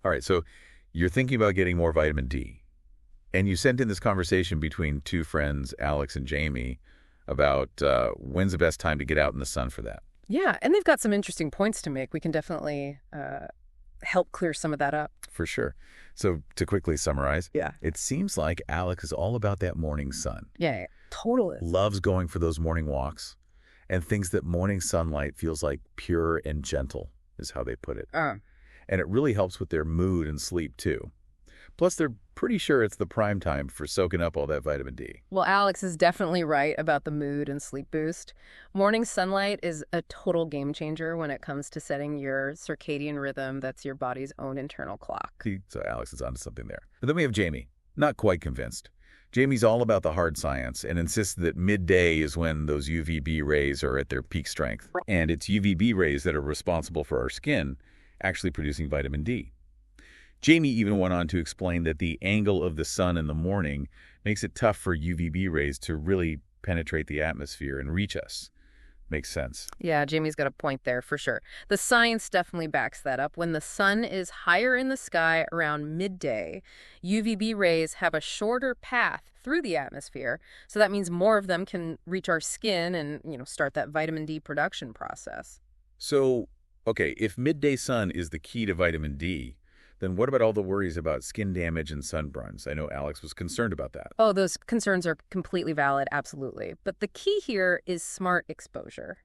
All right, so you're thinking about getting more vitamin D. And you sent in this conversation between two friends, Alex and Jamie, about when's the best time to get out in the sun for that. Yeah, and they've got some interesting points to make. We can definitely help clear some of that up. For sure. So to quickly summarize, Yeah. it seems like Alex is all about that morning sun. Yeah, totally. Loves going for those morning walks and thinks that morning sunlight feels like pure and gentle, is how they put it. And it really helps with their mood and sleep, too. Plus, they're pretty sure it's the prime time for soaking up all that vitamin D. Well, Alex is definitely right about the mood and sleep boost. Morning sunlight is a total game changer when it comes to setting your circadian rhythm that's your body's own internal clock. See, so Alex is onto something there. But then we have Jamie, not quite convinced. Jamie's all about the hard science and insists that midday is when those UVB rays are at their peak strength. And it's UVB rays that are responsible for our skin actually producing vitamin D. Jamie even went on to explain that the angle of the sun in the morning makes it tough for UVB rays to really penetrate the atmosphere and reach us. Makes sense. Yeah, Jamie's got a point there for sure. The science definitely backs that up. When the sun is higher in the sky around midday, UVB rays have a shorter path through the atmosphere, so that means more of them can reach our skin and, start that vitamin D production process. So, okay, if midday sun is the key to vitamin D, then what about all the worries about skin damage and sunburns? I know Alex was concerned about that. Oh, those concerns are completely valid, absolutely. But the key here is smart exposure,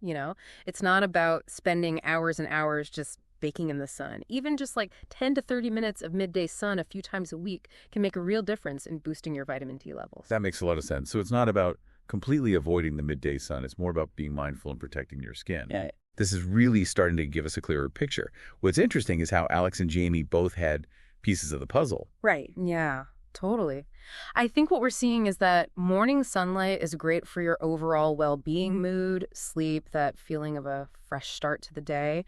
It's not about spending hours and hours just baking in the sun. Even just like 10 to 30 minutes of midday sun a few times a week can make a real difference in boosting your vitamin D levels. That makes a lot of sense. So it's not about completely avoiding the midday sun. It's more about being mindful and protecting your skin. Yeah. This is really starting to give us a clearer picture. What's interesting is how Alex and Jamie both had pieces of the puzzle. Right. Yeah, totally. I think what we're seeing is that morning sunlight is great for your overall well-being, mood, sleep, that feeling of a fresh start to the day.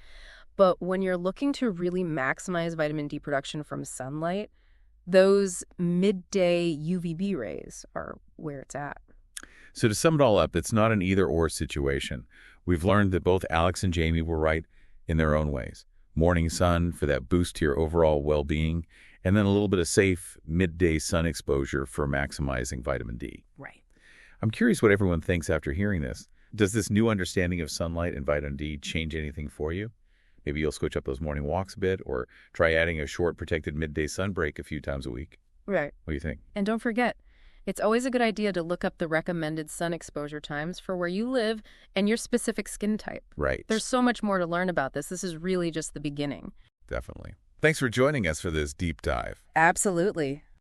But when you're looking to really maximize vitamin D production from sunlight, those midday UVB rays are where it's at. So to sum it all up, it's not an either-or situation. We've learned that both Alex and Jamie were right in their own ways. Morning sun for that boost to your overall well-being, and then a little bit of safe midday sun exposure for maximizing vitamin D. Right. I'm curious what everyone thinks after hearing this. Does this new understanding of sunlight and vitamin D change anything for you? Maybe you'll switch up those morning walks a bit or try adding a short protected midday sun break a few times a week. Right. What do you think? And don't forget, it's always a good idea to look up the recommended sun exposure times for where you live and your specific skin type. Right. There's so much more to learn about this. This is really just the beginning. Definitely. Thanks for joining us for this deep dive. Absolutely.